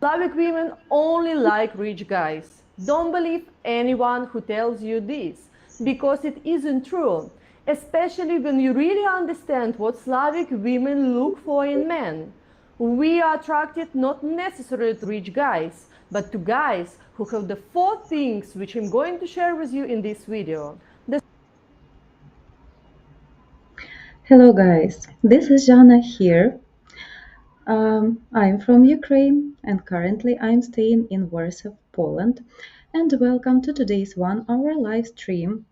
Slavic women only like rich guys. Don't believe anyone who tells you this, because it isn't true, especially when you really understand what Slavic women look for in men. We are attracted not necessarily to rich guys, but to guys who have the 4 things which I'm going to share with you in this video. Hello guys, this is Jana here. I'm from Ukraine and currently I'm staying in Warsaw, Poland. And welcome to today's 1 hour live stream.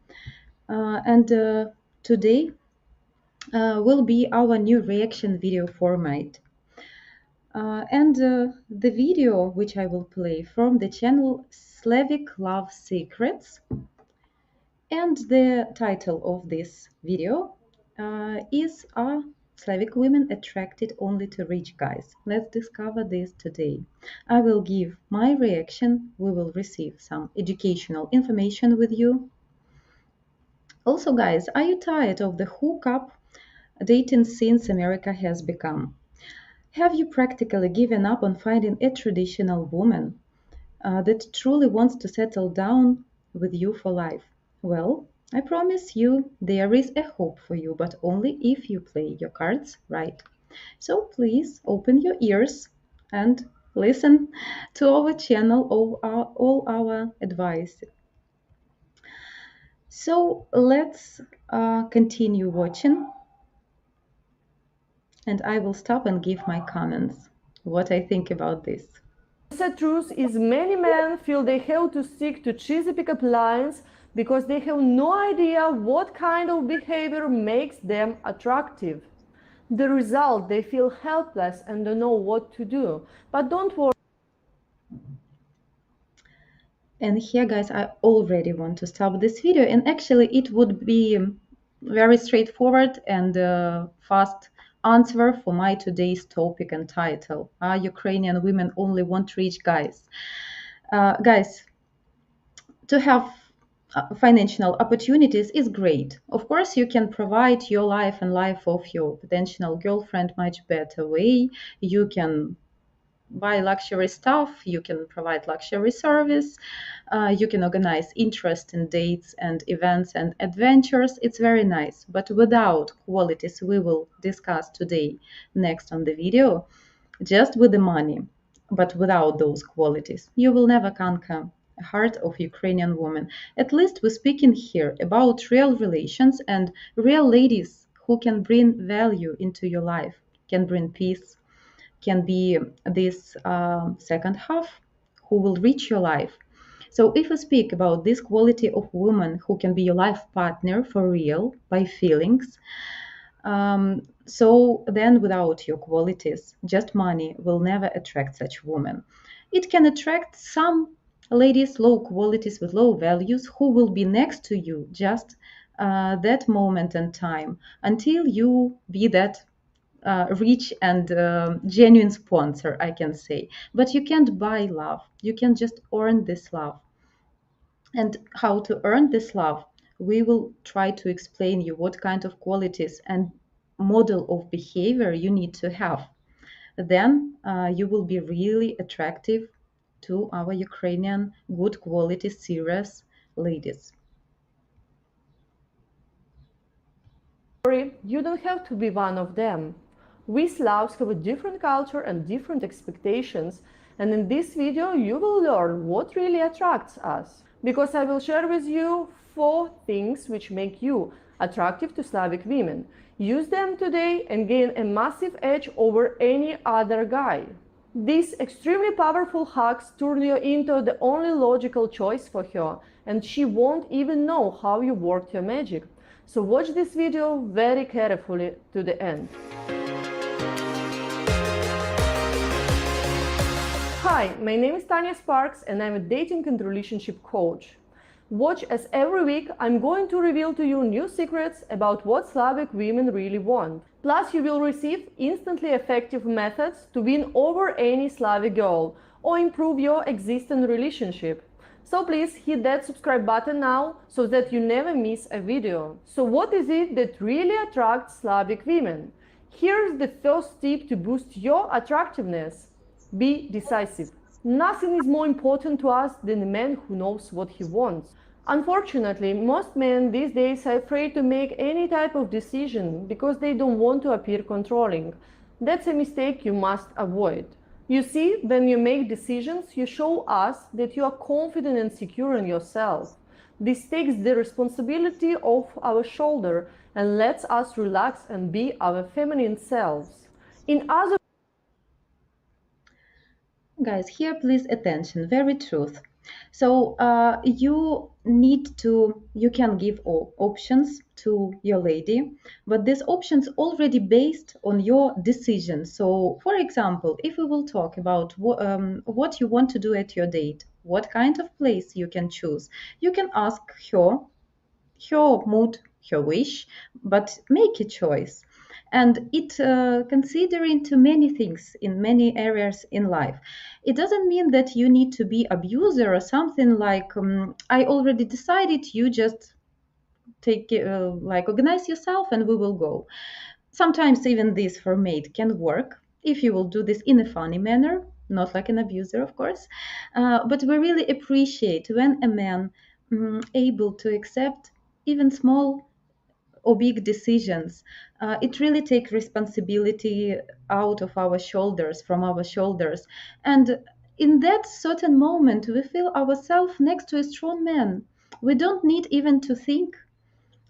And today will be our new reaction video format. And the video which I will play from the channel Slavic Love Secrets. And the title of this video is Are Slavic women attracted only to rich guys? Let's discover this today. I will give my reaction. We will receive some educational information with you. Also, guys, are you tired of the hookup dating since America has become? Have you practically given up on finding a traditional woman that truly wants to settle down with you for life? Well, I promise you there is a hope for you, but only if you play your cards right. So please open your ears and listen to our channel, all our advice. So let's continue watching, and I will stop and give my comments, what I think about this. The sad truth is many men feel they have to stick to cheesy pickup lines because they have no idea what kind of behavior makes them attractive. The result, they feel helpless and don't know what to do. But don't worry. And here, guys, I already want to stop this video, and actually it would be very straightforward and fast answer for my today's topic and title. Are Ukrainian women only want rich guys? Guys, to have financial opportunities is great. Of course, you can provide your life and life of your potential girlfriend much better way. You can buy luxury stuff, you can provide luxury service, you can organize interesting dates and events and adventures. It's very nice, but without qualities we will discuss today next on the video, just with the money, but without those qualities, you will never conquer a heart of Ukrainian woman. At least we're speaking here about real relations and real ladies who can bring value into your life, can bring peace, can be this second half who will reach your life. So if we speak about this quality of woman who can be your life partner for real by feelings, so then without your qualities, just money will never attract such woman. It can attract some ladies low qualities with low values who will be next to you just that moment in time until you be that rich and genuine sponsor, I can say. But you can't buy love. You can just earn this love. And how to earn this love, we will try to explain you what kind of qualities and model of behavior you need to have. Then you will be really attractive to our Ukrainian good quality serious ladies. You don't have to be one of them. We Slavs have a different culture and different expectations, and in this video you will learn what really attracts us. Because I will share with you 4 things which make you attractive to Slavic women. Use them today and gain a massive edge over any other guy. These extremely powerful hacks turn you into the only logical choice for her, and she won't even know how you worked your magic. So watch this video very carefully to the end. Hi, my name is Tanya Sparks and I'm a dating and relationship coach. Watch as every week I'm going to reveal to you new secrets about what Slavic women really want. Plus you will receive instantly effective methods to win over any Slavic girl or improve your existing relationship. So please hit that subscribe button now so that you never miss a video. So what is it that really attracts Slavic women? Here's the first tip to boost your attractiveness. Be decisive. Nothing is more important to us than a man who knows what he wants. Unfortunately, most men these days are afraid to make any type of decision because they don't want to appear controlling. That's a mistake you must avoid. You see, when you make decisions, you show us that you are confident and secure in yourself. This takes the responsibility off our shoulder and lets us relax and be our feminine selves. In other Guys, here please attention, very truth. So you can give options to your lady, but these options already based on your decision. So for example, if we will talk about what you want to do at your date, what kind of place you can choose, you can ask her mood, her wish, but make a choice. And it considering to many things in many areas in life. It doesn't mean that you need to be abuser or something like I already decided. You just take like organize yourself and we will go. Sometimes even this for mate can work if you will do this in a funny manner, not like an abuser, of course. But we really appreciate when a man able to accept even small or big decisions. It really takes responsibility out of our shoulders, from our shoulders. And in that certain moment, we feel ourselves next to a strong man. We don't need even to think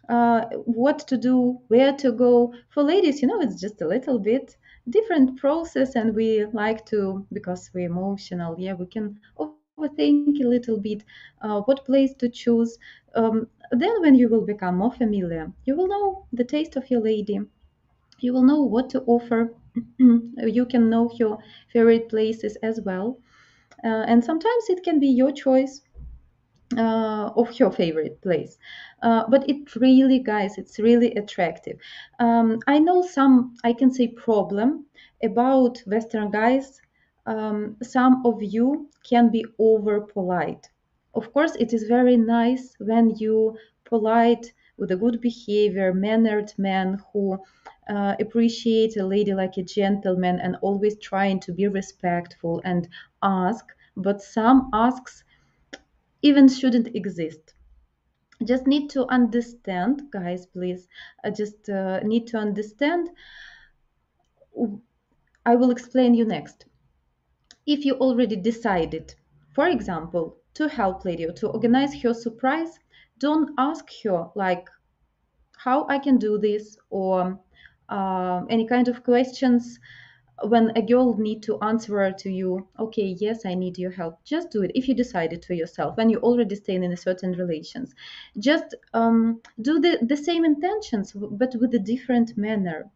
what to do, where to go. For ladies, it's just a little bit different process, and we like to, because we're emotional, yeah, we can overthink a little bit what place to choose. Then, when you will become more familiar, you will know the taste of your lady. You will know what to offer. You can know your favorite places as well. And sometimes it can be your choice of your favorite place. But it really, guys, it's really attractive. I know some, I can say, problem about Western guys. Some of you can be over polite. Of course, it is very nice when you polite with a good behavior, mannered man who appreciate a lady like a gentleman and always trying to be respectful and ask. But some asks even shouldn't exist. Just need to understand, guys, please. Just need to understand. I will explain you next. If you already decided, for example, to help lady or to organize her surprise, don't ask her like how I can do this or any kind of questions when a girl need to answer to you, okay, yes, I need your help. Just do it if you decided to yourself when you already staying in a certain relations. Just do the same intentions but with a different manner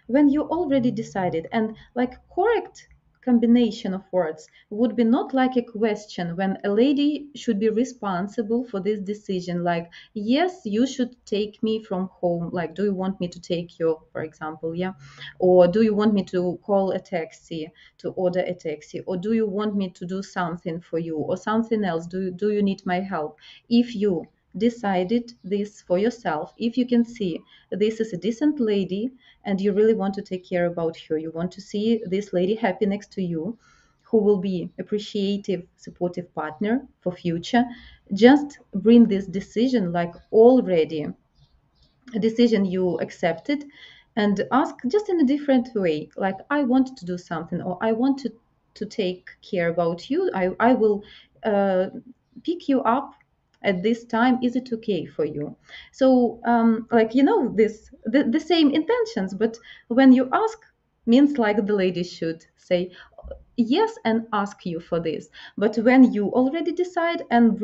when you already decided. And like correct combination of words would be not like a question when a lady should be responsible for this decision, like yes, you should take me from home, like do you want me to take you, for example, yeah, or do you want me to call a taxi, to order a taxi, or do you want me to do something for you or something else, do you need my help? If you decided this for yourself, if you can see this is a decent lady and you really want to take care about her, you want to see this lady happy next to you, who will be appreciative supportive partner for future, just bring this decision like already a decision you accepted, and ask just in a different way, like I want to do something or I want to take care about you. I will uh, pick you up at this time, is it okay for you? So like the same intentions, but when you ask means like the lady should say yes and ask you for this. But when you already decide and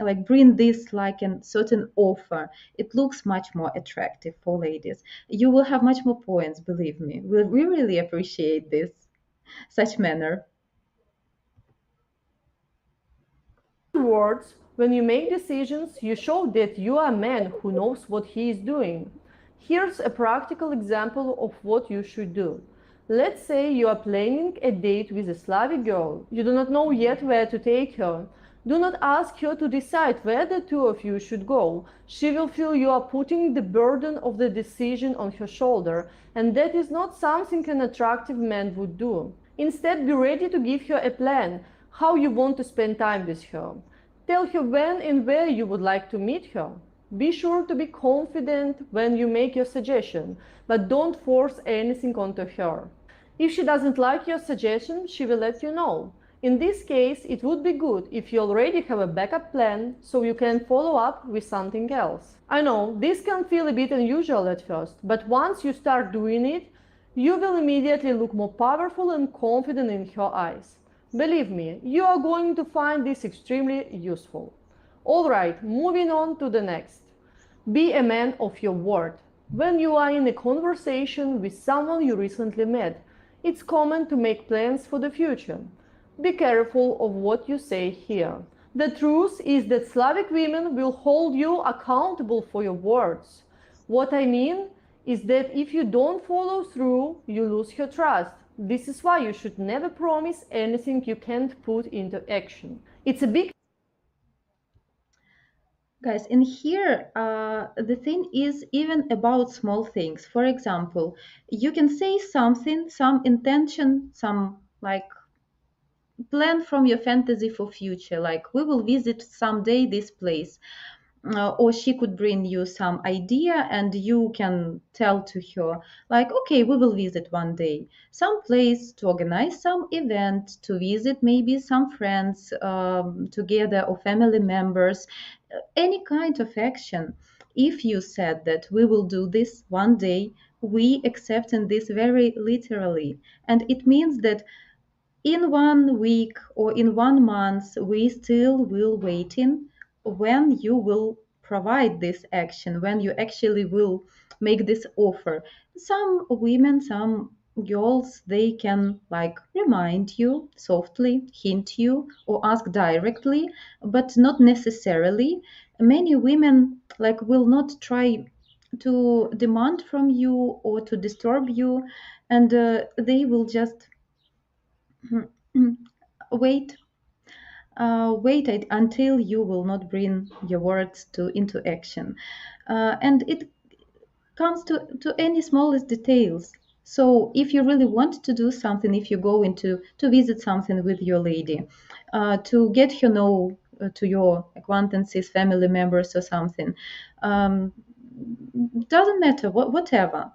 like bring this like a certain offer, it looks much more attractive for ladies. You will have much more points, believe me. We really appreciate this such manner. words, when you make decisions, you show that you are a man who knows what he is doing. Here's a practical example of what you should do. Let's say you are planning a date with a Slavic girl. You do not know yet where to take her. Do not ask her to decide where the two of you should go. She will feel you are putting the burden of the decision on her shoulder, and that is not something an attractive man would do. Instead, be ready to give her a plan how you want to spend time with her. Tell her when and where you would like to meet her. Be sure to be confident when you make your suggestion, but don't force anything onto her. If she doesn't like your suggestion, she will let you know. In this case, it would be good if you already have a backup plan so you can follow up with something else. I know this can feel a bit unusual at first, but once you start doing it, you will immediately look more powerful and confident in her eyes. Believe me, you are going to find this extremely useful. Alright, moving on to the next. Be a man of your word. When you are in a conversation with someone you recently met, it's common to make plans for the future. Be careful of what you say here. The truth is that Slavic women will hold you accountable for your words. What I mean is that if you don't follow through, you lose her trust. This is why you should never promise anything you can't put into action. It's a big Guys, in here, the thing is even about small things. For example, you can say something, some intention, some like plan from your fantasy for future, like we will visit someday this place. Or she could bring you some idea and you can tell to her like, okay, we will visit one day some place to organize some event, to visit maybe some friends together or family members, any kind of action. If you said that we will do this one day, we accepting this very literally, and it means that in 1 week or in 1 month, we still will waiting when you will provide this action, when you actually will make this offer. Some women, some girls, they can like remind you softly, hint you, or ask directly, but not necessarily. Many women like will not try to demand from you or to disturb you, and they will just wait until you will not bring your words into action. And it comes to any smallest details. So if you really want to do something, if you go into to visit something with your lady, to get her know to your acquaintances, family members or something, um, doesn't matter, whatever.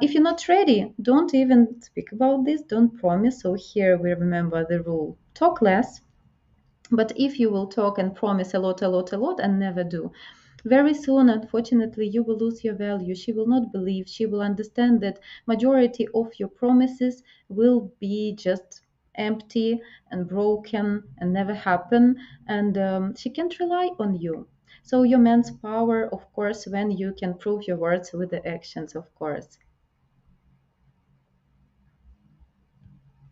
If you're not ready, don't even speak about this, don't promise. So here we remember the rule, talk less. But if you will talk and promise a lot, a lot, a lot, and never do, very soon, unfortunately, you will lose your value. She will not believe. She will understand that majority of your promises will be just empty and broken and never happen, and she can't rely on you. So your man's power, of course, when you can prove your words with the actions, of course.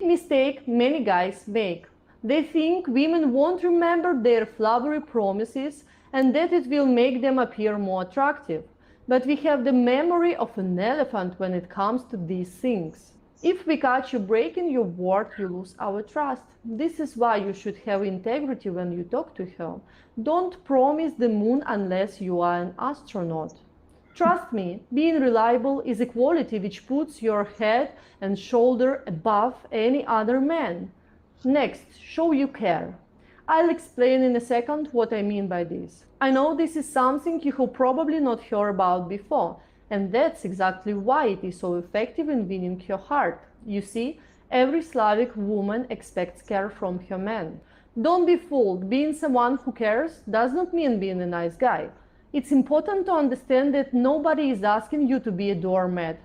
mistake many guys make. They think women won't remember their flowery promises and that it will make them appear more attractive. But we have the memory of an elephant when it comes to these things. If we catch you breaking your word, you lose our trust. This is why you should have integrity when you talk to her. Don't promise the moon unless you are an astronaut. Trust me, being reliable is a quality which puts your head and shoulder above any other man. Next, show you care. I'll explain in a second what I mean by this. I know this is something you have probably not heard about before, and that's exactly why it is so effective in winning her heart. You see, every Slavic woman expects care from her man. Don't be fooled, being someone who cares does not mean being a nice guy. It's important to understand that nobody is asking you to be a doormat.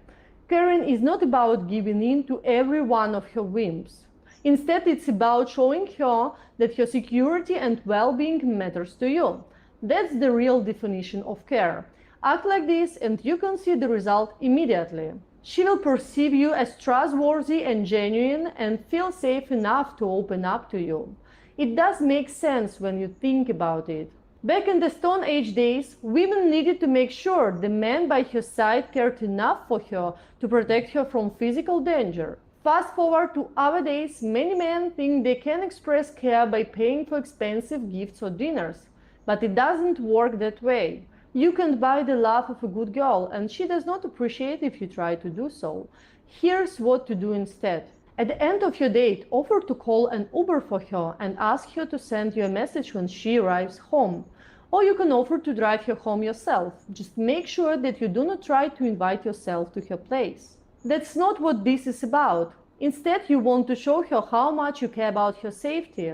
Caring is not about giving in to every one of her whims. Instead, it's about showing her that her security and well-being matters to you. That's the real definition of care. Act like this and you can see the result immediately. She will perceive you as trustworthy and genuine and feel safe enough to open up to you. It does make sense when you think about it. Back in the Stone Age days, women needed to make sure the man by her side cared enough for her to protect her from physical danger. Fast forward to our days, many men think they can express care by paying for expensive gifts or dinners. But it doesn't work that way. You can't buy the love of a good girl, and she does not appreciate if you try to do so. Here's what to do instead. At the end of your date, offer to call an Uber for her and ask her to send you a message when she arrives home. Or you can offer to drive her home yourself. Just make sure that you do not try to invite yourself to her place. That's not what this is about. Instead, you want to show her how much you care about her safety.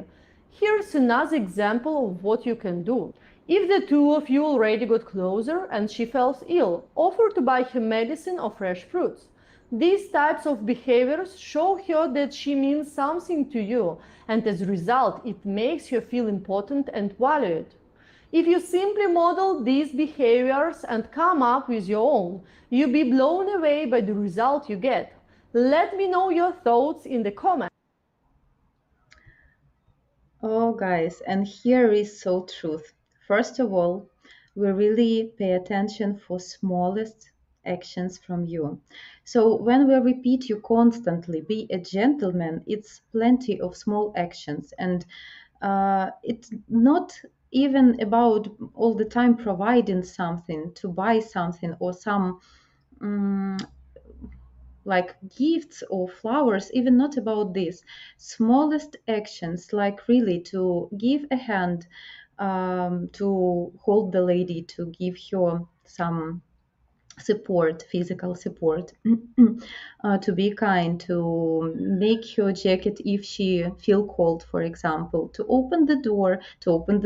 Here's another example of what you can do. If the two of you already got closer and she felt ill, offer to buy her medicine or fresh fruits. These types of behaviors show her that she means something to you, and as a result, it makes her feel important and valued. If you simply model these behaviors and come up with your own, you'll be blown away by the result you get. Let me know your thoughts in the comments. Oh, guys, and here is so truth. First of all, we really pay attention for smallest actions from you. So when we repeat you constantly, be a gentleman, it's plenty of small actions, and it's not even about all the time providing something to buy something or some um, like gifts or flowers, even not about this. Smallest actions, like really to give a hand, to hold the lady, to give her some support, physical support, to be kind, to make her jacket if she feel cold, for example, to open the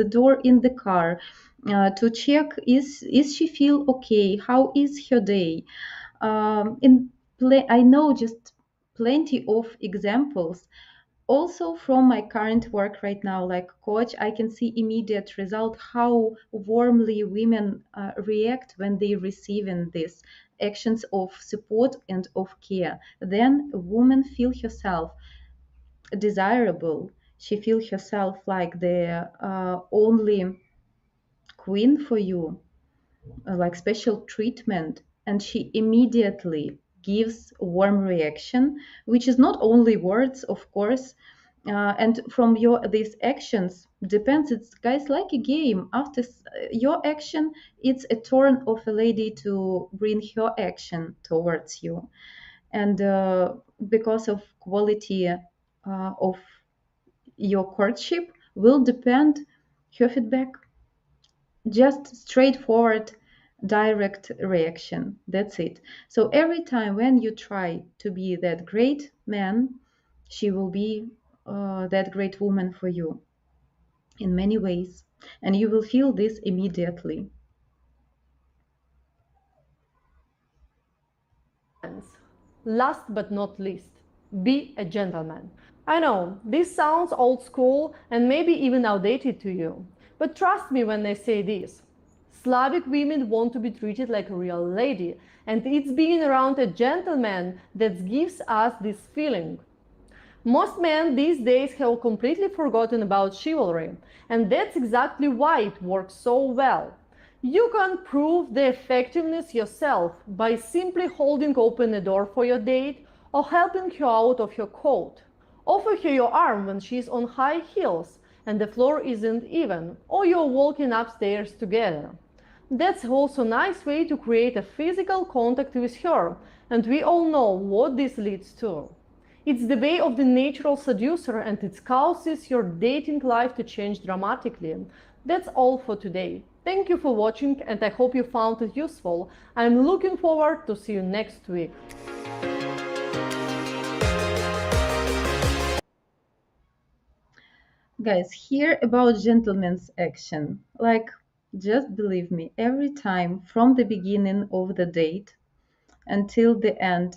door in the car, to check is she feel okay, how is her day. I know just plenty of examples also from my current work right now, like coach. I can see immediate result how warmly women react when they receive in these actions of support and of care. Then a woman feel herself desirable, she feel herself like the only queen for you, like special treatment, and she immediately gives warm reaction, which is not only words, of course. And from your these actions depends, it's guys like a game. After your action, it's a turn of a lady to bring her action towards you. And because of quality of your courtship will depend her feedback. Just straightforward, direct reaction. That's it. So every time when you try to be that great man, she will be that great woman for you in many ways. And you will feel this immediately. Last but not least, be a gentleman. I know, this sounds old school and maybe even outdated to you, but trust me when I say this. Slavic women want to be treated like a real lady, and it's being around a gentleman that gives us this feeling. Most men these days have completely forgotten about chivalry, and that's exactly why it works so well. You can prove the effectiveness yourself by simply holding open a door for your date or helping her out of her coat. Offer her your arm when she's on high heels and the floor isn't even, or you're walking upstairs together. That's also a nice way to create a physical contact with her, and we all know what this leads to. It's the way of the natural seducer, and it causes your dating life to change dramatically. That's all for today. Thank you for watching, and I hope you found it useful. I'm looking forward to see you next week. Guys, hear about gentleman's action. Like, just believe me, every time from the beginning of the date until the end,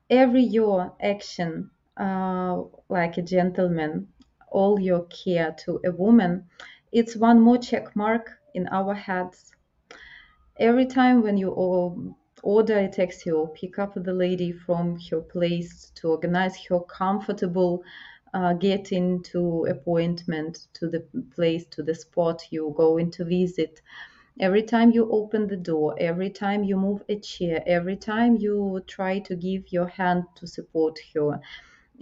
every your action, like a gentleman, all your care to a woman, it's one more check mark in our heads. Every time when you order a taxi or pick up the lady from her place to organize her comfortable getting to appointment to the place, to the spot you going to visit, every time you open the door, every time you move a chair, every time you try to give your hand to support her,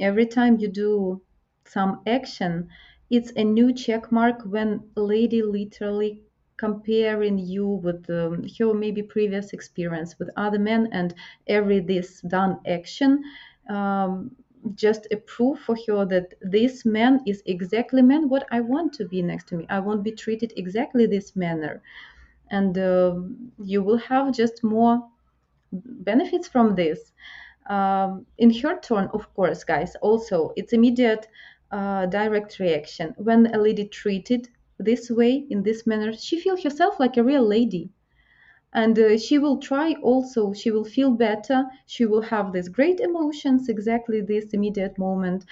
every time you do some action, it's a new check mark when a lady literally comparing you with her maybe previous experience with other men, and every this done action just a proof for her that this man is exactly man what I want to be next to me. I won't be treated exactly this manner, and you will have just more benefits from this. In her turn, of course, guys, also it's immediate direct reaction. When a lady treated this way, in this manner, she feels herself like a real lady. And she will try also, she will feel better, she will have these great emotions, exactly this immediate moment.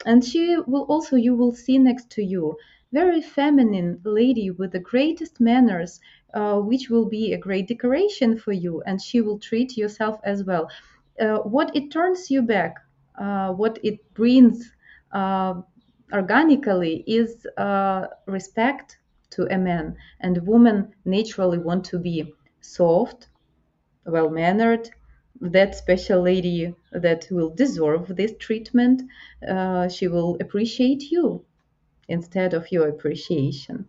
And she will also, you will see next to you, very feminine lady with the greatest manners, which will be a great decoration for you, and she will treat yourself as well. What it turns you back, what it brings uh, organically is respect to a man, and women naturally want to be soft, well mannered, that special lady that will deserve this treatment. She will appreciate you instead of your appreciation.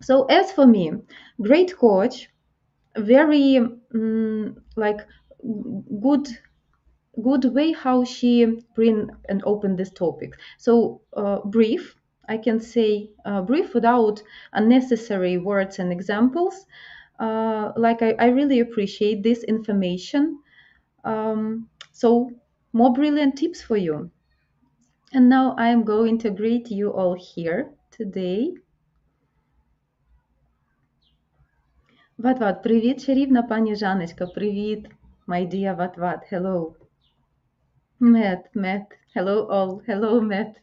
So, as for me, great coach, very like good good way how she bring and open this topic. So brief, I can say brief without unnecessary words and examples. I really appreciate this information. So more brilliant tips for you. And now I am going to greet you all here today. Ват-ват, привіт, чарівна пані Жанечка, привіт, my dear Ват-ват, hello. Matt, hello all, hello Matt.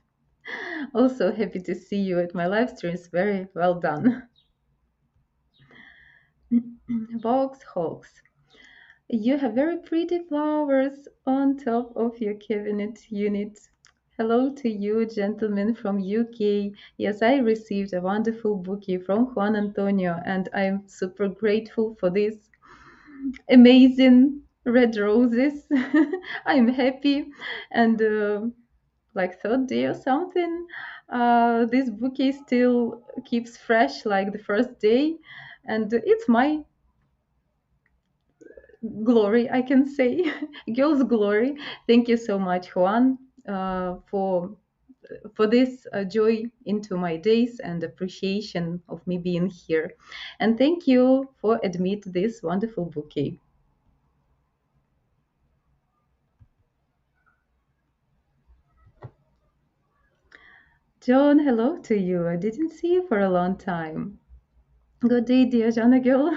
Also happy to see you at my live streams, very well done. Vox Hawks, you have very pretty flowers on top of your cabinet unit. Hello to you, gentlemen from UK. Yes, I received a wonderful bouquet from Juan Antonio, and I'm super grateful for this amazing red roses. I'm happy, and like third day or something, this bouquet still keeps fresh like the first day, and it's my glory, I can say, girl's glory. Thank you so much, Juan, for this joy into my days and appreciation of me being here. And thank you for admit this wonderful bouquet. John, hello to you. I didn't see you for a long time. Good day, dear Jana girl.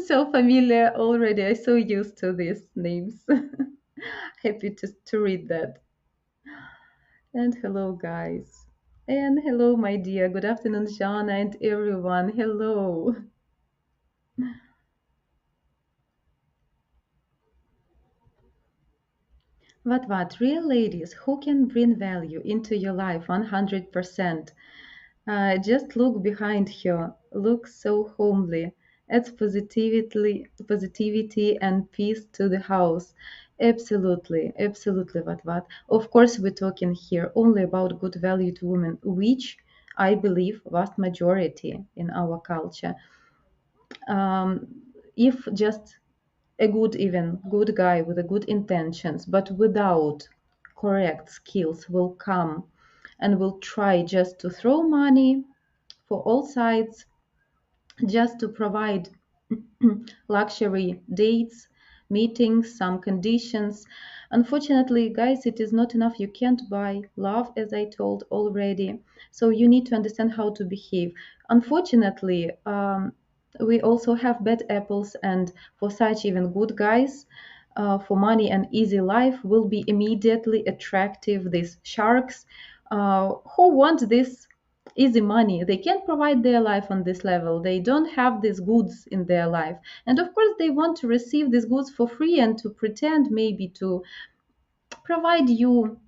So familiar already. I'm so used to these names. Happy to read that. And hello, guys. And hello, my dear. Good afternoon, Jana and everyone. Hello. What, real ladies who can bring value into your life 100%. Just look behind her. Look so homely. Adds positivity and peace to the house. Absolutely, absolutely, what. Of course, we're talking here only about good valued women, which I believe vast majority in our culture. Um, if just a good, even good guy with a good intentions, but without correct skills will come and will try just to throw money for all sides, just to provide luxury dates, meetings, some conditions. Unfortunately, guys, it is not enough. You can't buy love, as I told already. So you need to understand how to behave. Unfortunately, we also have bad apples, and for such even good guys, for money and easy life will be immediately attractive. These sharks who want this easy money, they can't provide their life on this level, they don't have these goods in their life, and of course they want to receive these goods for free and to pretend maybe to provide you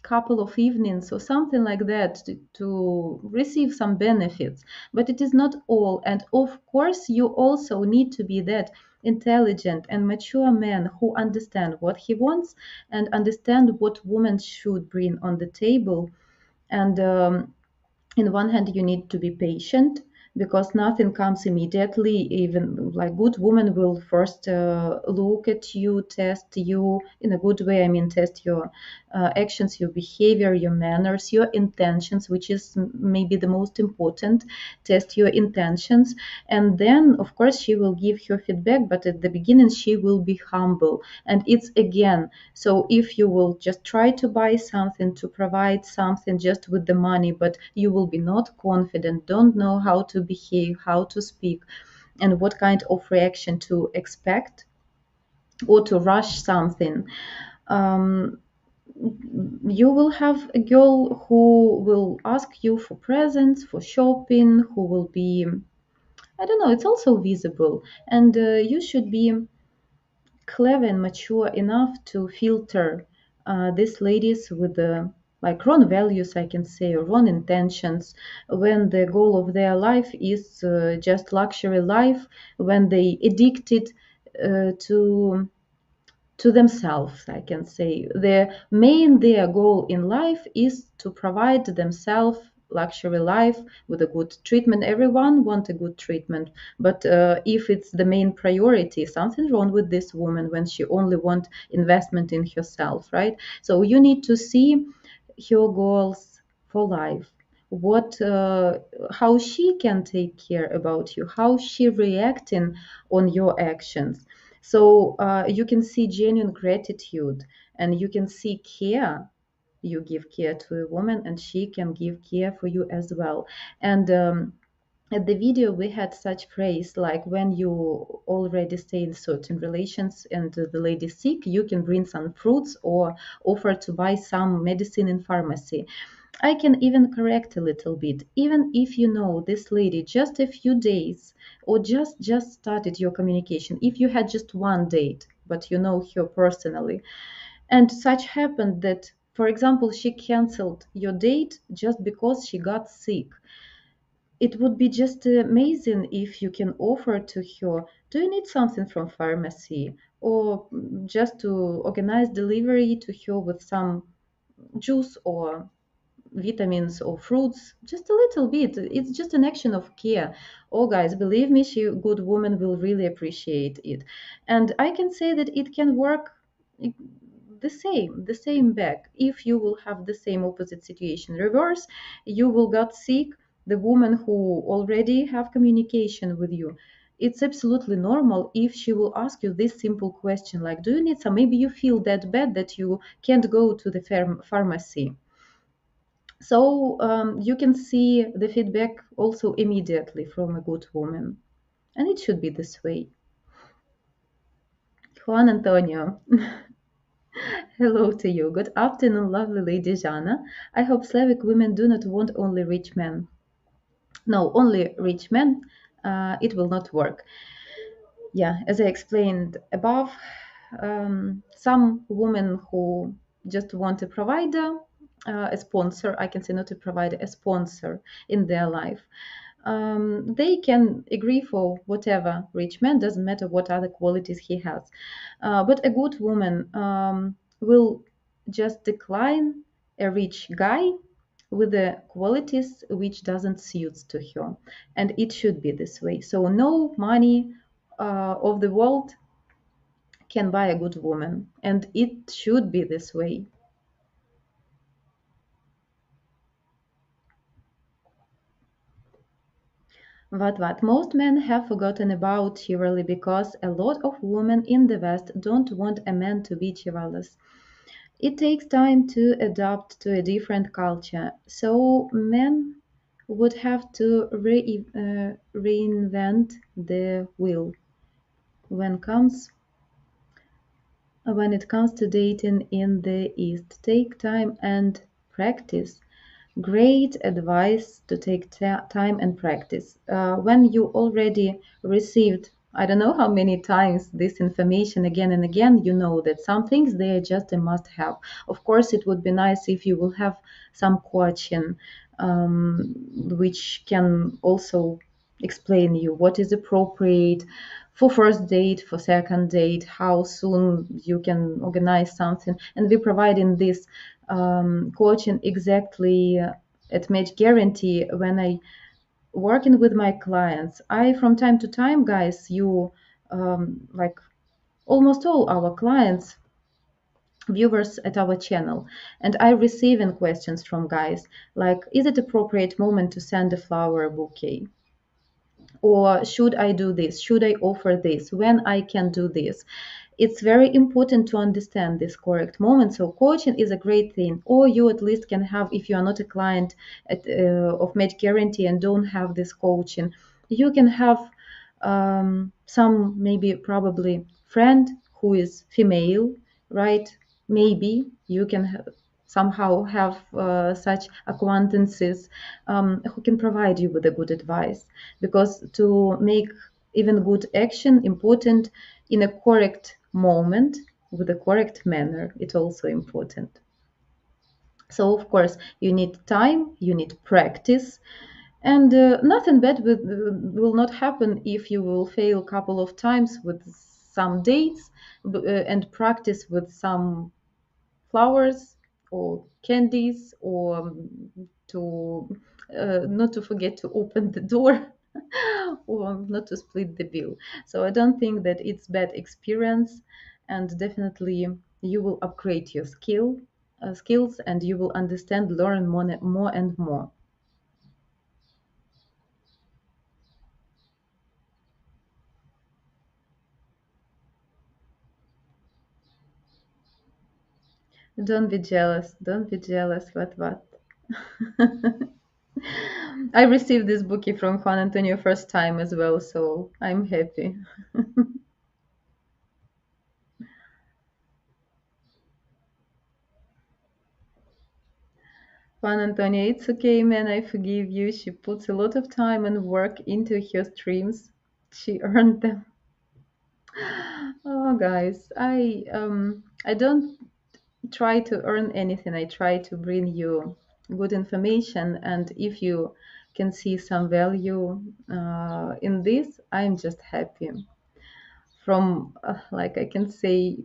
couple of evenings or something like that to receive some benefits, but it is not all. And of course you also need to be that intelligent and mature man who understand what he wants and understand what women should bring on the table. And in one hand you need to be patient, because nothing comes immediately. Even like good woman will first look at you, test you in a good way. I mean, test your actions, your behavior, your manners, your intentions, which is maybe the most important. Test your intentions, and then of course she will give her feedback, but at the beginning she will be humble. And it's again, so if you will just try to buy something, to provide something just with the money, but you will be not confident, don't know how to behave, how to speak, and what kind of reaction to expect, or to rush something, um, you will have a girl who will ask you for presents, for shopping, who will be, I don't know, it's also visible. And you should be clever and mature enough to filter these ladies with the like wrong values, I can say, or wrong intentions, when the goal of their life is just luxury life, when they addicted to themselves, I can say. Their goal in life is to provide themselves luxury life with a good treatment. Everyone want a good treatment, but if it's the main priority, something wrong with this woman when she only want investment in herself, right? So you need to see her goals for life, what how she can take care about you, how she reacting on your actions. So you can see genuine gratitude, and you can see care. You give care to a woman, and she can give care for you as well. And at the video, we had such phrase like, when you already stay in certain relations and the lady is sick, you can bring some fruits or offer to buy some medicine in pharmacy. I can even correct a little bit. Even if you know this lady just a few days, or just started your communication, if you had just one date, but you know her personally, and such happened that, for example, she canceled your date just because she got sick, it would be just amazing if you can offer to her, do you need something from pharmacy, or just to organize delivery to her with some juice or vitamins or fruits, just a little bit. It's just an action of care. Oh guys, believe me, she good woman will really appreciate it. And I can say that it can work the same back. If you will have the same opposite situation reverse, you will got sick, the woman who already have communication with you, it's absolutely normal if she will ask you this simple question like, do you need some, maybe you feel that bad that you can't go to the pharmacy. So you can see the feedback also immediately from a good woman. And it should be this way. Juan Antonio, hello to you. Good afternoon, lovely lady Jana. I hope Slavic women do not want only rich men. No, only rich men. It will not work. Yeah, as I explained above, some women who just want a provider, a sponsor, I can say not a provider, a sponsor in their life. They can agree for whatever rich man, doesn't matter what other qualities he has. But a good woman will just decline a rich guy with the qualities which doesn't suit to her, and it should be this way. So no money of the world can buy a good woman, and it should be this way. What most men have forgotten about chivalry, because a lot of women in the West don't want a man to be chivalrous. It takes time to adapt to a different culture, so men would have to reinvent the wheel when comes when it comes to dating in the East. Take time and practice. Great advice to take time and practice. When you already received, I don't know how many times this information again and again, you know that some things they are just a must have. Of course, it would be nice if you will have some coaching, which can also explain you what is appropriate for first date, for second date, how soon you can organize something. And we provide in this coaching exactly at match guarantee when I working with my clients, I from time to time, guys, you like almost all our clients, viewers at our channel, and I receiving questions from guys like, is it appropriate moment to send a flower bouquet, or should I do this, should I offer this, when I can do this. It's very important to understand this correct moment. So coaching is a great thing, or you at least can have, if you are not a client of Med Guarantee and don't have this coaching, you can have some, maybe probably friend who is female, right? Maybe you can somehow have such acquaintances who can provide you with a good advice, because to make even good action important in a correct moment with a correct manner, it's also important. So of course you need time, you need practice, and nothing bad will not happen if you will fail a couple of times with some dates and practice with some flowers or candies, or to not to forget to open the door or not to split the bill. So I don't think that it's bad experience, and definitely you will upgrade your skills, and you will understand, learn more and more. Don't be jealous. Don't be jealous. What? I received this bouquet from Juan Antonio first time as well, so I'm happy. Juan Antonio, it's okay, man. I forgive you. She puts a lot of time and work into her streams. She earned them. Oh, guys, I don't try to earn anything. I try to bring you good information, and if you can see some value in this, I'm just happy. From like, I can say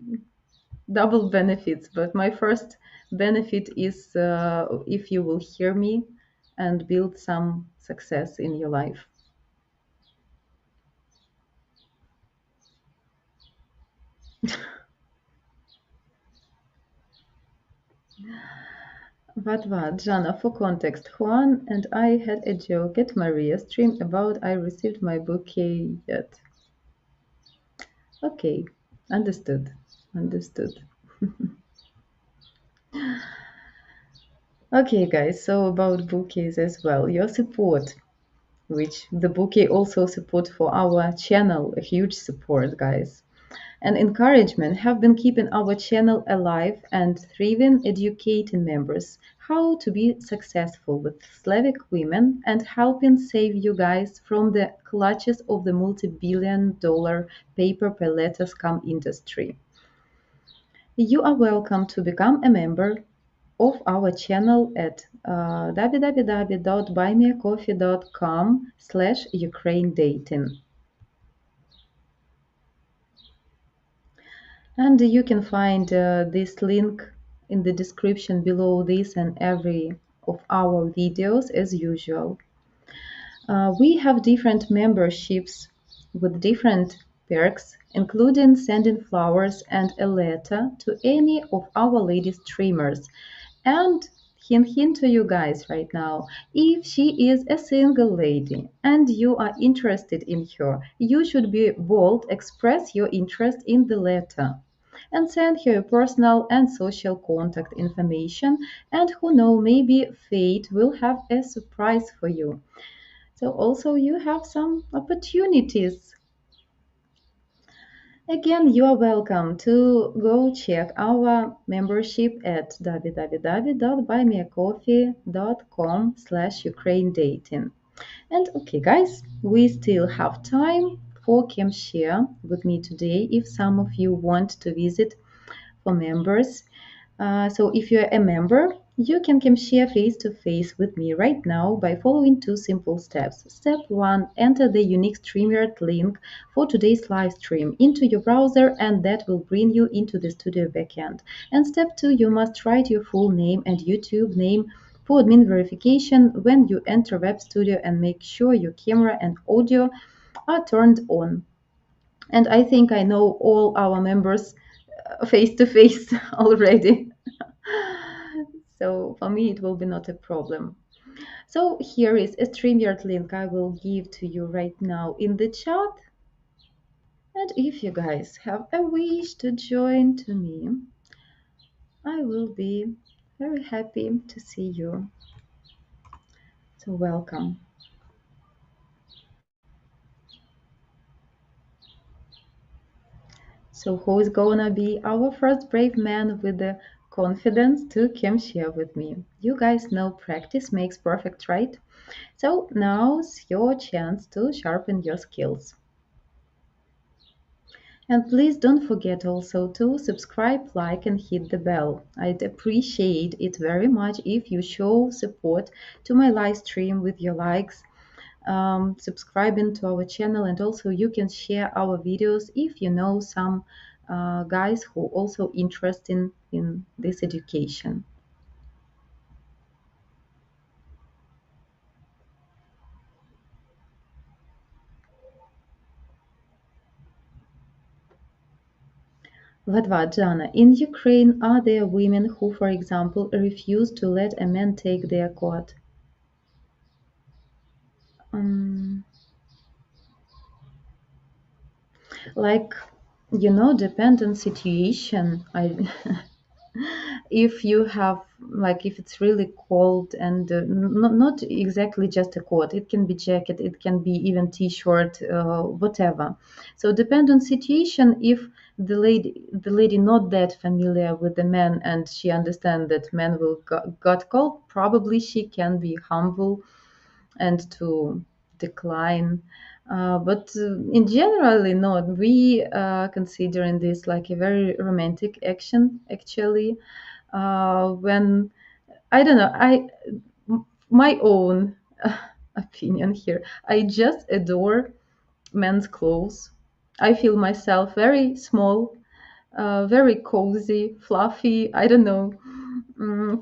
double benefits, but my first benefit is if you will hear me and build some success in your life. What, Jana, for context, Juan and I had a joke at Maria's stream about I received my bouquet yet. Okay, understood. Understood. Okay, guys, so about bouquets as well. Your support, which the bouquet also support for our channel, a huge support, guys, and encouragement have been keeping our channel alive and thriving, educating members how to be successful with Slavic women and helping save you guys from the clutches of the multi-billion-dollar paper per letter scam industry. You are welcome to become a member of our channel at www.buymeacoffee.com/Ukraine dating. And you can find this link in the description below this and every of our videos as usual. We have different memberships with different perks, including sending flowers and a letter to any of our lady streamers. And hint to you guys right now, if she is a single lady and you are interested in her, you should be bold, express your interest in the letter and send her personal and social contact information, and who know, maybe fate will have a surprise for you. So also you have some opportunities. Again, you are welcome to go check our membership at www.buymeacoffee.com/Ukraine dating. And okay, guys, we still have time for Cam share with me today if some of you want to visit for members. So if you're a member, you can share face to face with me right now by following two simple steps. Step 1, enter the unique StreamYard link for today's live stream into your browser, and that will bring you into the studio backend. And step 2, you must write your full name and YouTube name For admin verification, when you enter Web Studio and make sure your camera and audio are turned on. And I think I know all our members face to face already. So for me, it will be not a problem. So here is a StreamYard link I will give to you right now in the chat. And if you guys have a wish to join to me, I will be very happy to see you. So welcome. So who is gonna be our first brave man with the confidence to come share with me? You guys know practice makes perfect, right? So now's your chance to sharpen your skills. And please don't forget also to subscribe, like, and hit the bell. I'd appreciate it very much if you show support to my live stream with your likes, subscribing to our channel, and also you can share our videos if you know some guys who also interested in this education. What, Jana? In Ukraine, are there women who, for example, refuse to let a man take their coat? Um, like, depend on situation. I if you have, like, if it's really cold and not exactly just a coat, it can be jacket, it can be even t-shirt, whatever. So depend on situation. If the lady not that familiar with the man and she understand that man will got cold, probably she can be humble and to decline. But in generally, not. We considering this like a very romantic action, actually. When I don't know, my own opinion here. I just adore men's clothes. I feel myself very small, very cozy, fluffy. I don't know.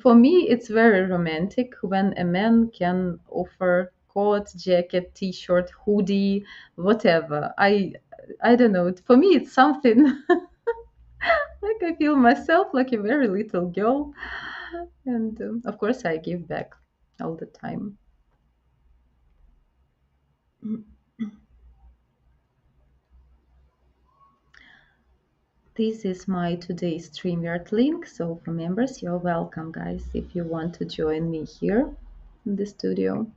For me, it's very romantic when a man can offer coat, jacket, t-shirt, hoodie, whatever. I don't know. For me, it's something like I feel myself like a very little girl, and of course, I give back all the time. This is my today's StreamYard link. So for members, you're welcome, guys, if you want to join me here in the studio.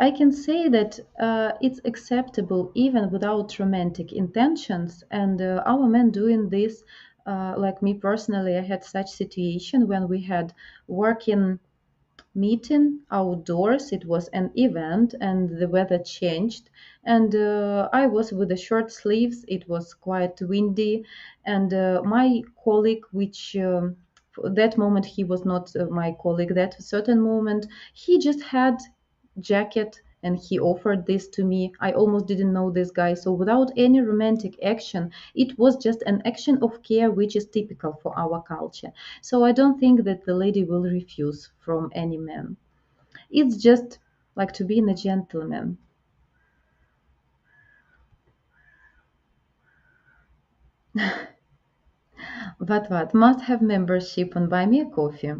I can say that it's acceptable even without romantic intentions, and our men doing this. Like me personally, I had such situation when we had working meeting outdoors. It was an event and the weather changed, and I was with the short sleeves. It was quite windy, and my colleague, which for that moment he was not my colleague, that certain moment he just had jacket and he offered this to me. I almost didn't know this guy. So without any romantic action, it was just an action of care which is typical for our culture. So I don't think that the lady will refuse from any man. It's just like to be a gentleman. What must have membership on Buy Me a Coffee.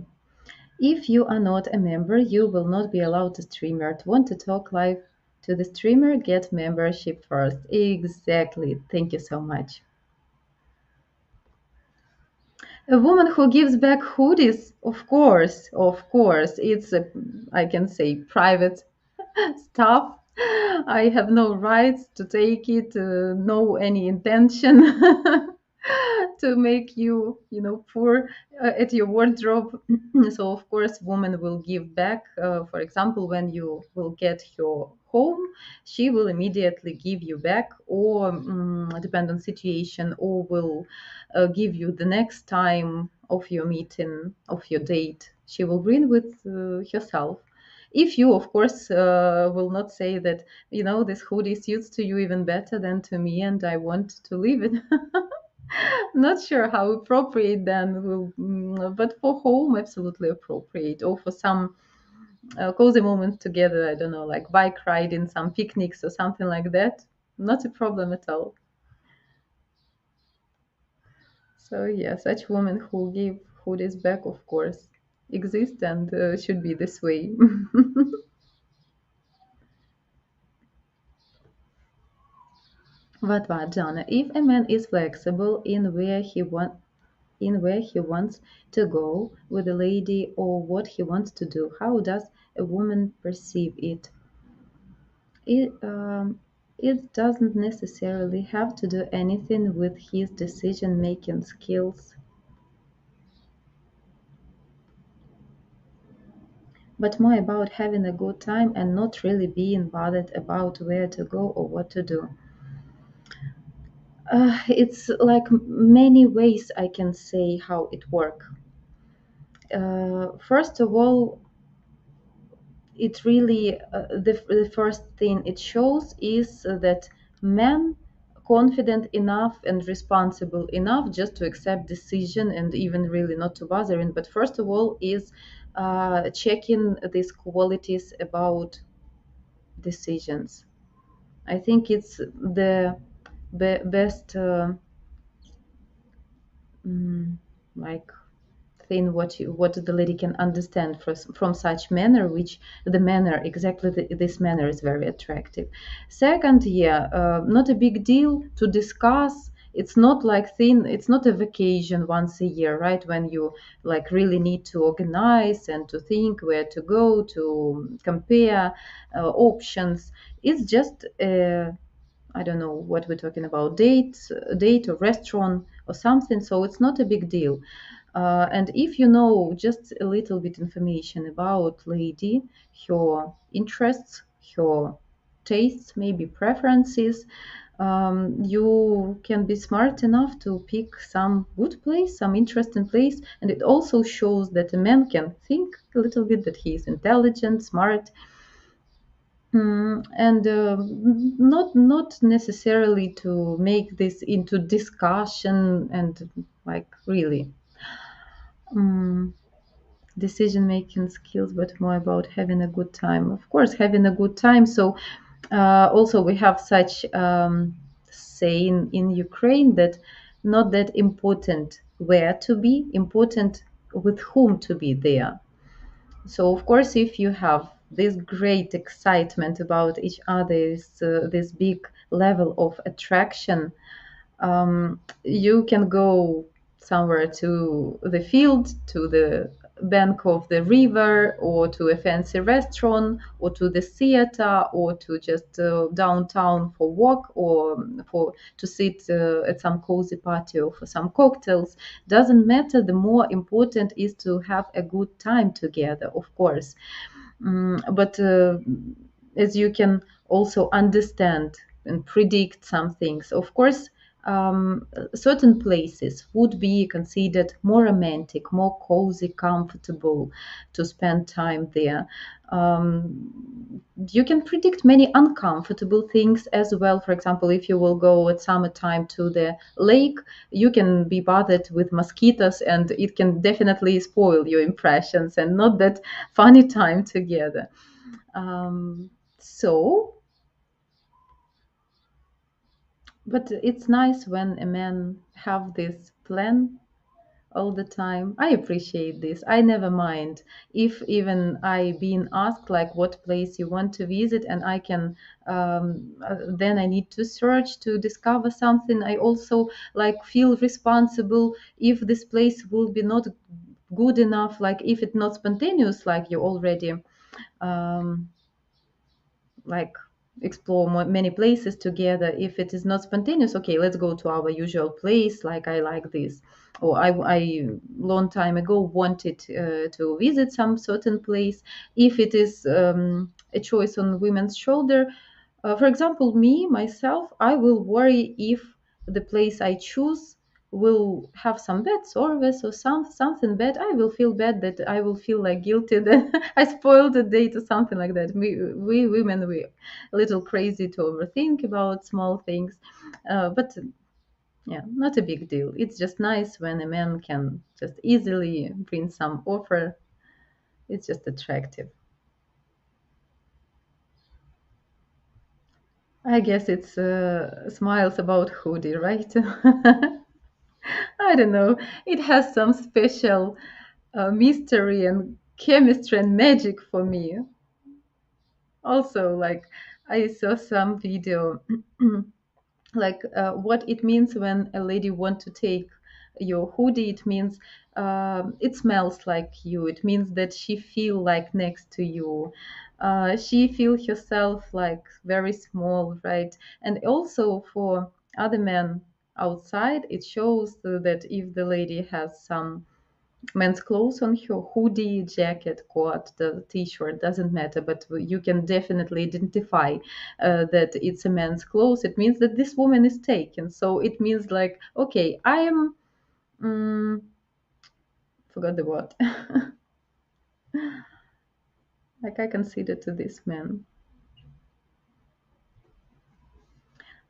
If you are not a member, you will not be allowed to stream. Want to talk live to the streamer? Get membership first. Exactly. Thank you so much. A woman who gives back hoodies, of course, it's a, I can say, private stuff. I have no rights to take it, no any intention to make you, poor at your wardrobe. So of course, woman will give back. For example, when you will get your home, she will immediately give you back, or depend on situation, or will give you the next time of your meeting, of your date. She will bring with herself. If you, of course, will not say that, this hoodie suits to you even better than to me and I want to leave it. Not sure how appropriate then will, but for home, absolutely appropriate. Or for some cozy moments together, I don't know, like bike riding, some picnics or something like that. Not a problem at all. So yeah, such women who give hoodies back, of course, exist and should be this way. What, Jana? If a man is flexible in where he wants to go with a lady or what he wants to do, how does a woman perceive it? It doesn't necessarily have to do anything with his decision-making skills, but more about having a good time and not really being bothered about where to go or what to do. It's like many ways I can say how it works. First of all, it really the first thing it shows is that men confident enough and responsible enough just to accept decision and even really not to bother in. But first of all is checking these qualities about decisions. I think it's the best mm, like thing what the lady can understand from such manner, which the manner exactly this manner is very attractive. Second, yeah, not a big deal to discuss. It's not like thin, it's not a vacation once a year, right, when you like really need to organize and to think where to go to compare options. It's just I don't know what we're talking about, date or restaurant or something. So it's not a big deal. And if you know just a little bit information about lady, her interests, her tastes, maybe preferences, you can be smart enough to pick some good place, some interesting place. And it also shows that a man can think a little bit, that he is intelligent, smart, and not necessarily to make this into discussion and like really decision making skills, but more about having a good time. Of course, having a good time. So also we have such saying in Ukraine that not that important where to be, important with whom to be there. So of course, if you have this great excitement about each other's this big level of attraction, you can go somewhere to the field, to the bank of the river, or to a fancy restaurant, or to the theater, or to just downtown for walk, or for to sit at some cozy party or for some cocktails. Doesn't matter. The more important is to have a good time together, of course. But as you can also understand and predict some things, of course, certain places would be considered more romantic, more cozy, comfortable to spend time there. You can predict many uncomfortable things as well. For example, if you will go at summertime to the lake, you can be bothered with mosquitoes, and it can definitely spoil your impressions and not that funny time together. So, but it's nice when a man have this plan all the time. I appreciate this. I never mind if even I being asked like what place you want to visit, and I can then I need to search to discover something. I also like feel responsible if this place will be not good enough, like if it's not spontaneous, like you already um, like explore many places together. If it is not spontaneous, okay, let's go to our usual place, like I like this, or I long time ago wanted to visit some certain place. If it is a choice on women's shoulder, for example, me myself, I will worry if the place I choose will have some bad service or something bad. I will feel bad, that I will feel like guilty that I spoiled the date or something like that. We women, we a little crazy to overthink about small things, but Yeah, not a big deal. It's just nice when a man can just easily bring some offer. It's just attractive. I guess it's smiles about hoodie, right? I don't know. It has some special mystery and chemistry and magic for me. Also, like I saw some video like what it means when a lady want to take your hoodie. It means it smells like you. It means that she feel like next to you. She feel herself like very small, right? And also for other men outside, it shows that if the lady has some men's clothes on her, hoodie, jacket, coat, the t-shirt, doesn't matter, but you can definitely identify that it's a man's clothes. It means that this woman is taken. So it means like, okay, I am forgot the word. Like I consider to this man.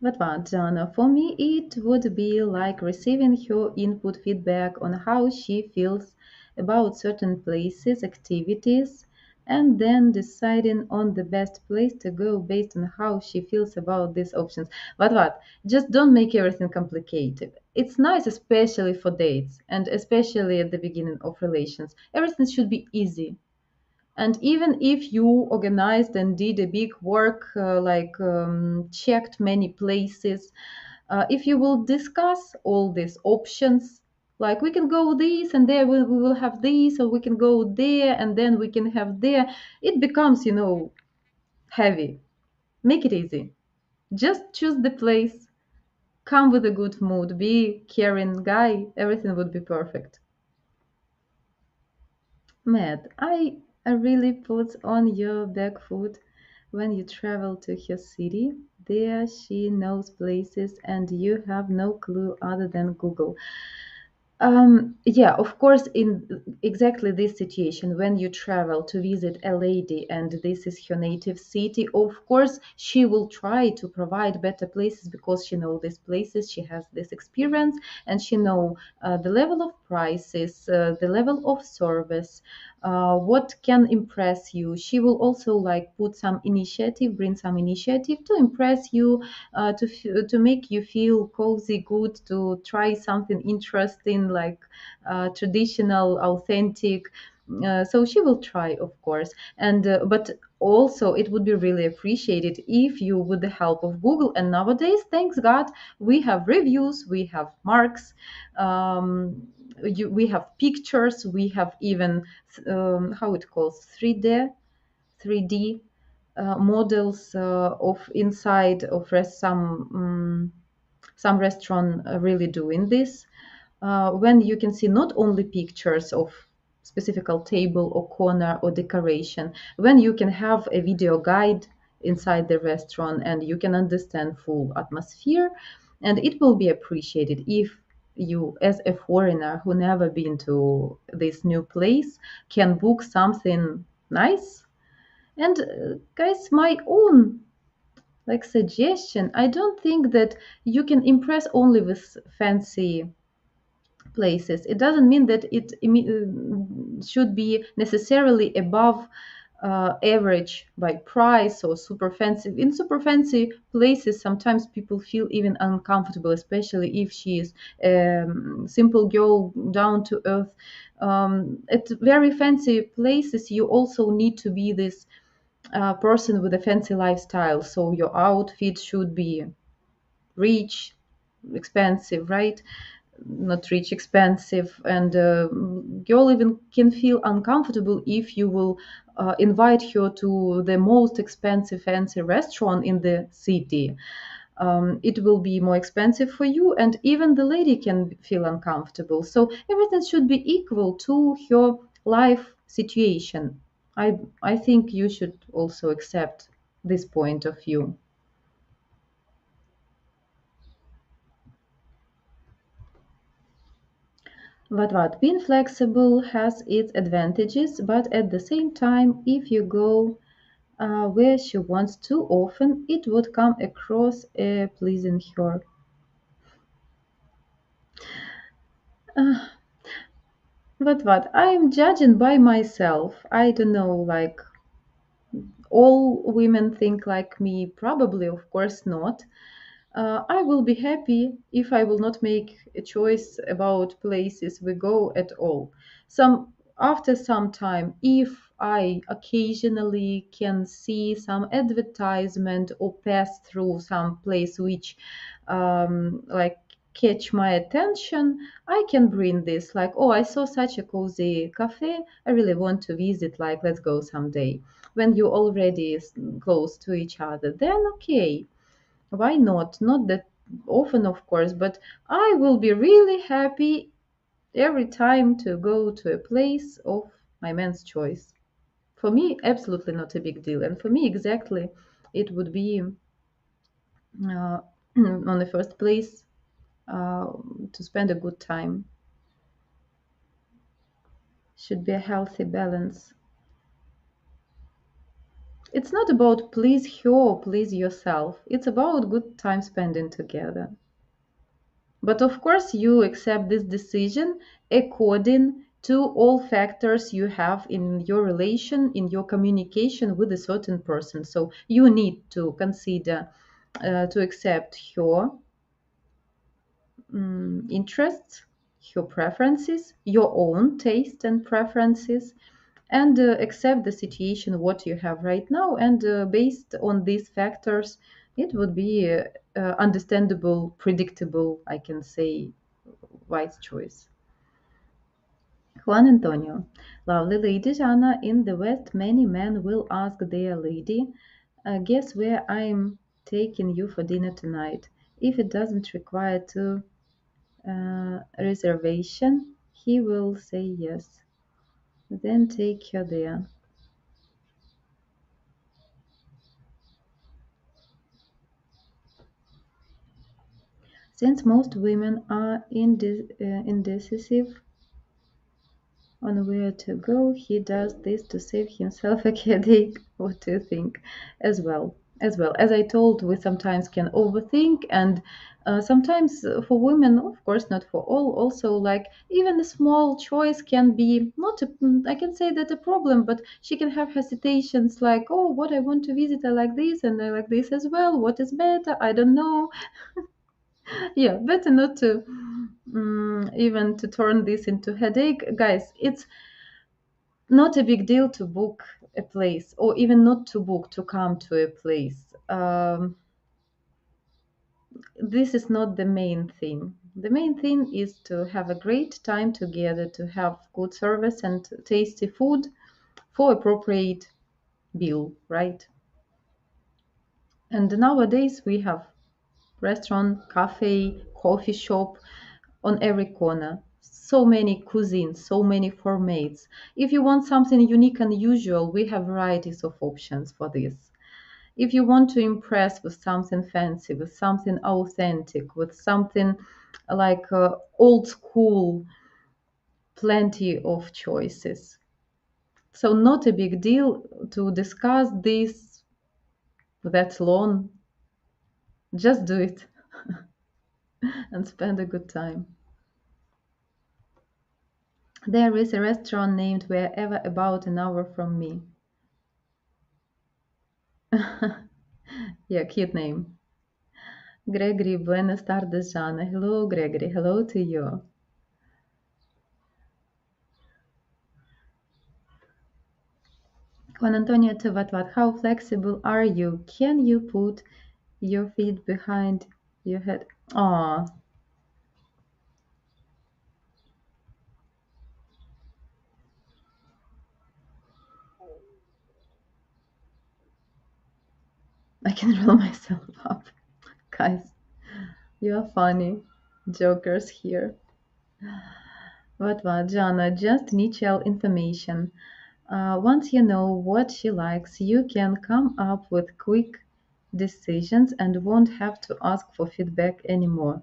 But what, Jana? For me, it would be like receiving her input feedback on how she feels about certain places, activities, and then deciding on the best place to go based on how she feels about these options. But what? Just don't make everything complicated. It's nice, especially for dates and especially at the beginning of relations. Everything should be easy. And even if you organized and did a big work, like checked many places, if you will discuss all these options, like we can go this and there we will have this, or we can go there and then we can have there, it becomes, heavy. Make it easy. Just choose the place, come with a good mood, be caring guy, everything would be perfect. Matt, I really put on your back foot when you travel to her city. There she knows places and you have no clue other than Google. Yeah, of course, in exactly this situation, when you travel to visit a lady and this is her native city, of course, she will try to provide better places because she knows these places, she has this experience, and she know the level of prices, the level of service, what can impress you. She will also like put some initiative, bring some initiative to impress you, to make you feel cozy, good, to try something interesting like traditional, authentic. So she will try, of course, and but also it would be really appreciated if you, with the help of Google, and nowadays, thanks God, we have reviews, we have marks, we have pictures, we have even how it calls 3D models of inside of some restaurant really doing this, when you can see not only pictures of specific table or corner or decoration, when you can have a video guide inside the restaurant and you can understand full atmosphere, and it will be appreciated if you, as a foreigner who never been to this new place, can book something nice. And guys, my own like suggestion, I don't think that you can impress only with fancy places. It doesn't mean that it should be necessarily above average by price or super fancy. In super fancy places, sometimes people feel even uncomfortable, especially if she is a simple girl, down to earth. At very fancy places, you also need to be this person with a fancy lifestyle. So your outfit should be rich, expensive, right? Not rich, expensive, and girl even can feel uncomfortable if you will invite her to the most expensive fancy restaurant in the city. It will be more expensive for you, and even the lady can feel uncomfortable. So everything should be equal to her life situation. I think you should also accept this point of view. But being flexible has its advantages, but at the same time, if you go where she wants too often, it would come across pleasing her. Uh, but what? I'm judging by myself. I don't know, like all women think like me. Probably, of course, not. I will be happy if I will not make a choice about places we go at all. Some After some time, if I occasionally can see some advertisement or pass through some place which like catch my attention, I can bring this like, oh, I saw such a cozy cafe. I really want to visit. Like, let's go someday. When you already close to each other, then okay, why not? Not that often, of course, but I will be really happy every time to go to a place of my man's choice. For me, absolutely not a big deal. And for me, exactly, it would be uh, on the first place uh, to spend a good time. Should be a healthy balance. It's not about please her or please yourself. It's about good time spending together. But of course, you accept this decision according to all factors you have in your relation, in your communication with a certain person. So you need to consider to accept her interests, her preferences, your own taste and preferences, and accept the situation what you have right now. And based on these factors, it would be understandable, predictable, I can say, wise choice. Juan Antonio. Lovely lady Jana, in the West, many men will ask their lady, guess where I'm taking you for dinner tonight? If it doesn't require to reservation, he will say yes. Then take her there. Since most women are indecisive on where to go, he does this to save himself a headache. What do you think? As I told, we sometimes can overthink, and sometimes for women, of course, not for all. Also, like even a small choice can be not. I can say that a problem, but she can have hesitations like, oh, what I want to visit, I like this, and I like this as well. What is better? I don't know. Yeah, better not to even to turn this into headache, guys. It's not a big deal to book a place, or even not to book, to come to a place. This is not the main thing. The main thing is to have a great time together, to have good service and tasty food for appropriate bill, right? And nowadays we have restaurant, cafe, coffee shop on every corner. So many cuisines, so many formats. If you want something unique and unusual, we have varieties of options for this. If you want to impress with something fancy, with something authentic, with something like old school, plenty of choices. So, not a big deal to discuss this that long. Just do it and spend a good time. There is a restaurant named Wherever about an hour from me. Yeah, cute name. Gregory, buenas tardes, Jana. Hello, Gregory. Hello to you. Juan Antonio Tevatvat, how flexible are you? Can you put your feet behind your head? Oh, I can roll myself up. Guys, you are funny. Jokers here. What, Jana? Just initial information. Once you know what she likes, you can come up with quick decisions and won't have to ask for feedback anymore.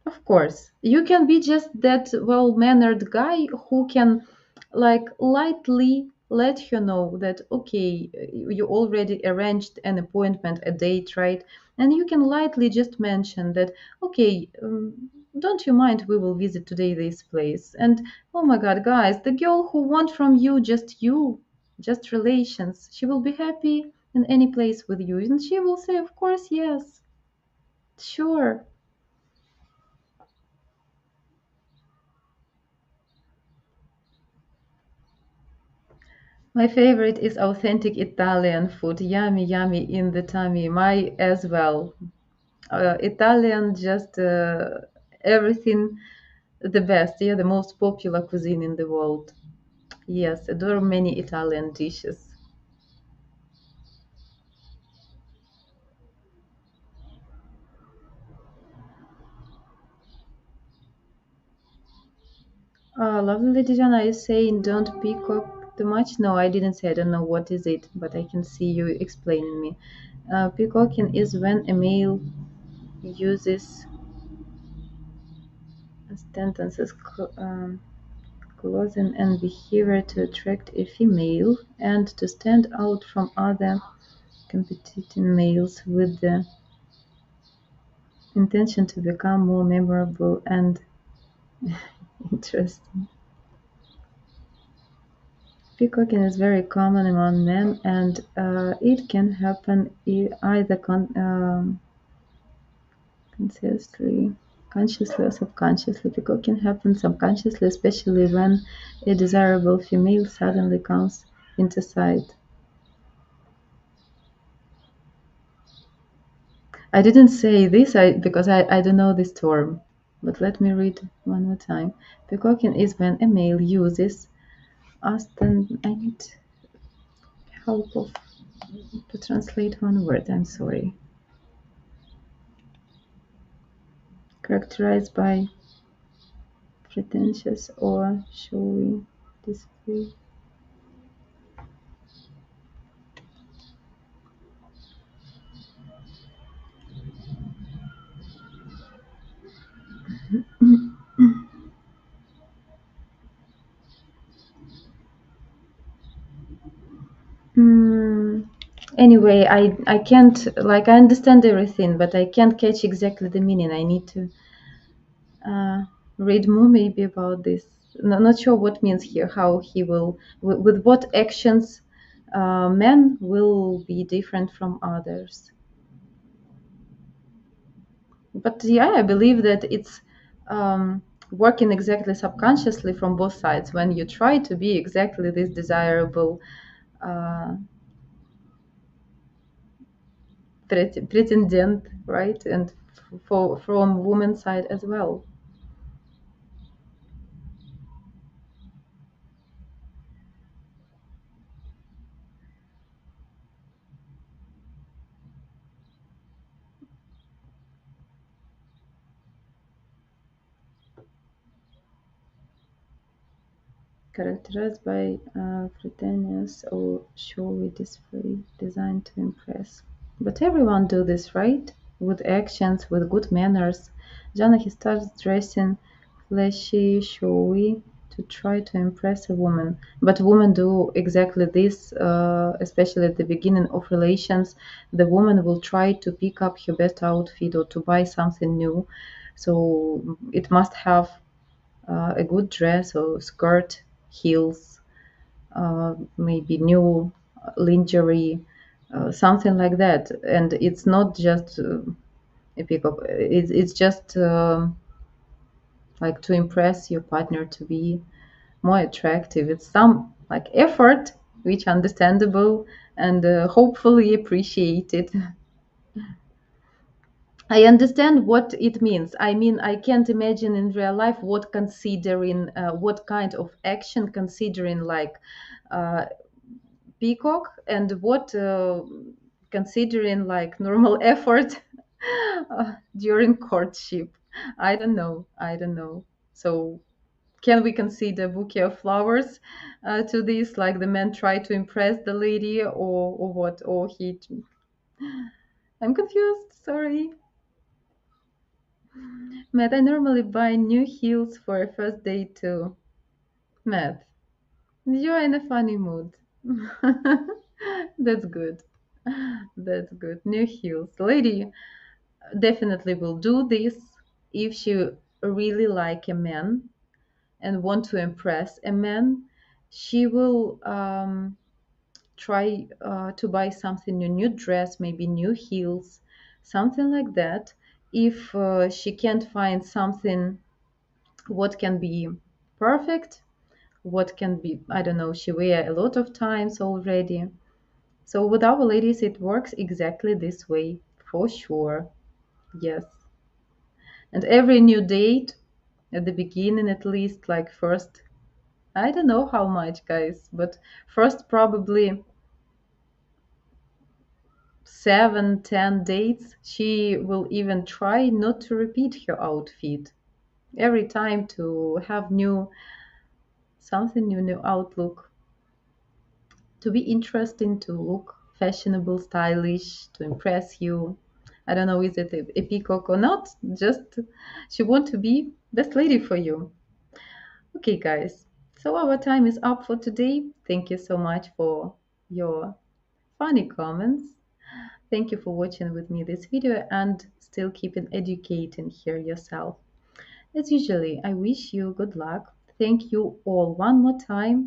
Of course, you can be just that well-mannered guy who can, like, lightly let her know that, okay, you already arranged an appointment, a date, right? And you can lightly just mention that, okay, don't you mind? We will visit today this place. And oh my God, guys, the girl who want from you, just relations, she will be happy in any place with you. And she will say, of course, yes, sure. My favorite is authentic Italian food. Yummy, yummy in the tummy. My as well. Italian, just everything the best. Yeah, the most popular cuisine in the world. Yes, adore many Italian dishes. Lovely Lady Jana is saying don't peacock too much. No, I didn't say. I don't know what is it, but I can see you explaining me. Peacocking is when a male uses sentences, clothing, and behavior to attract a female and to stand out from other competing males with the intention to become more memorable and interesting. Peacocking is very common among men, and it can happen either consciously, consciously or subconsciously. Peacocking happens subconsciously, especially when a desirable female suddenly comes into sight. I didn't say this because I don't know this term, but let me read one more time. Peacocking is when a male uses Austin. I need help of to translate one word. I'm sorry. Characterized by pretentious or showy display. Mm, anyway, I can't like I understand everything, but I can't catch exactly the meaning. I need to uh, read more maybe about this. Not sure what means here. How he will with what actions men will be different from others. But yeah, I believe that it's working exactly subconsciously from both sides when you try to be exactly this desirable uh, pretendent, right? And for from woman's side as well. Characterized by pretentious or showy display designed to impress. But everyone do this, right? With actions, with good manners. Jana, he starts dressing fleshy, showy to try to impress a woman. But women do exactly this, especially at the beginning of relations. The woman will try to pick up her best outfit or to buy something new. So it must have a good dress or skirt, heels, maybe new lingerie, something like that. And it's not just a pickup. It's just like to impress your partner to be more attractive. It's some like effort, which understandable and hopefully appreciated. I understand what it means. I mean, I can't imagine in real life what considering, what kind of action considering like uh, peacock and what considering like normal effort during courtship. I don't know. I don't know. So can we consider bouquet of flowers to this? Like the man try to impress the lady, or what? Or he? I'm confused. Sorry. Matt, I normally buy new heels for a first date too. Matt, you're in a funny mood. That's good. That's good. New heels. The lady definitely will do this if she really like a man and want to impress a man, she will try to buy something new dress, maybe new heels, something like that. If she can't find something what can be perfect, what can be, I don't know, she wear a lot of times already. So with our ladies, it works exactly this way, for sure. Yes. And every new date, at the beginning at least, like first, I don't know how much, guys, but first probably 7, 10 dates, she will even try not to repeat her outfit. Every time to have new something new outlook, to be interesting, to look fashionable, stylish, to impress you. I don't know, is it a peacock or not? Just she want to be best lady for you. Okay, guys. So our time is up for today. Thank you so much for your funny comments. Thank you for watching with me this video and still keeping educating here yourself. As usually, I wish you good luck. Thank you all one more time.